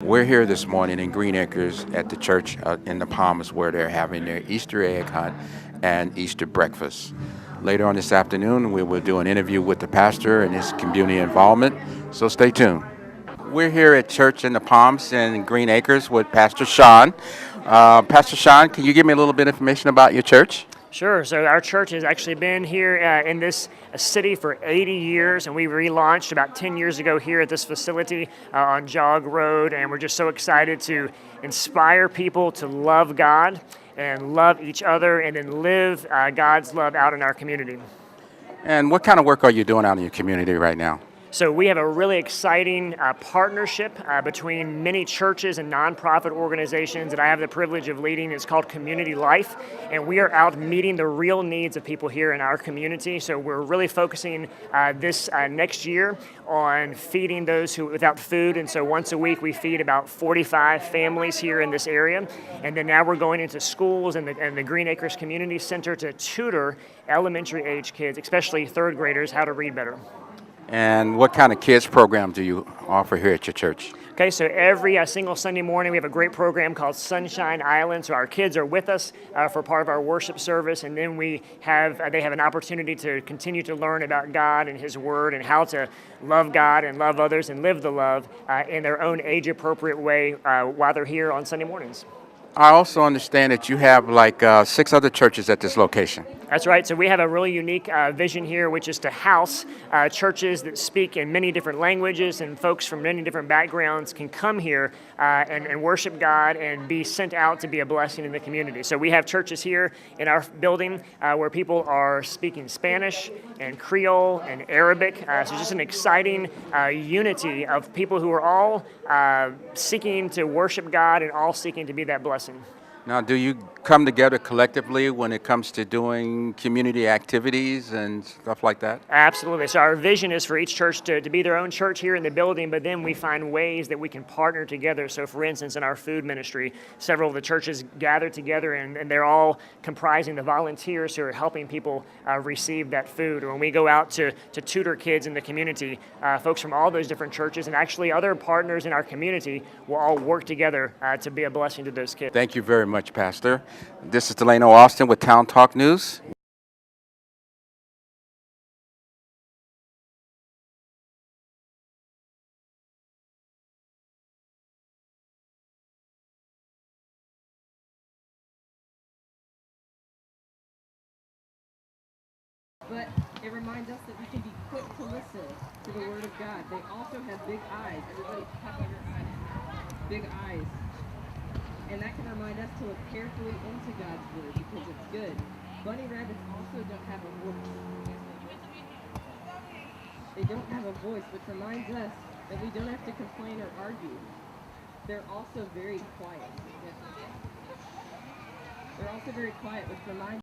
We're here this morning in Green Acres at the church in the Palms where they're having their Easter egg hunt and Easter breakfast. Later on this afternoon, we will do an interview with the pastor and his community involvement, so stay tuned. We're here at church in the Palms in Green Acres with Pastor Shawn. Pastor Shawn, can you give me a little bit of information about your church? Sure. So our church has actually been here in this city for 80 years, and we relaunched about 10 years ago here at this facility on Jog Road, and we're just so excited to inspire people to love God and love each other and then live God's love out in our community. And what kind of work are you doing out in your community right now? So we have a really exciting partnership between many churches and nonprofit organizations that I have the privilege of leading. It's called Community Life, and we are out meeting the real needs of people here in our community. So we're really focusing this next year on feeding those who without food, and so once a week we feed about 45 families here in this area. And then now we're going into schools and the Green Acres Community Center to tutor elementary age kids, especially third graders, how to read better. And what kind of kids program do you offer here at your church? Okay, so every single Sunday morning we have a great program called Sunshine Island. So our kids are with us for part of our worship service, and then they have an opportunity to continue to learn about God and His Word and how to love God and love others and live the love in their own age-appropriate way while they're here on Sunday mornings. I also understand that you have like 6 other churches at this location. That's right. So we have a really unique vision here, which is to house churches that speak in many different languages, and folks from many different backgrounds can come here and worship God and be sent out to be a blessing in the community. So we have churches here in our building where people are speaking Spanish and Creole and Arabic. So just an exciting unity of people who are all seeking to worship God and all seeking to be that blessing. Now, do you come together collectively when it comes to doing community activities and stuff like that? Absolutely. So our vision is for each church to be their own church here in the building, but then we find ways that we can partner together. So for instance, in our food ministry, several of the churches gather together and they're all comprising the volunteers who are helping people receive that food. Or when we go out to tutor kids in the community, folks from all those different churches and actually other partners in our community will all work together to be a blessing to those kids. Thank you very much, Pastor. This is Delano Austin with Town Talk News. But it reminds us that we can be quick to listen to the Word of God. They also have big eyes. Everybody have your eyes. Big eyes. And that can remind us to look carefully into God's Word because it's good. Bunny rabbits also don't have a voice. They don't have a voice, which reminds us that we don't have to complain or argue. They're also very quiet. They're also very quiet, which reminds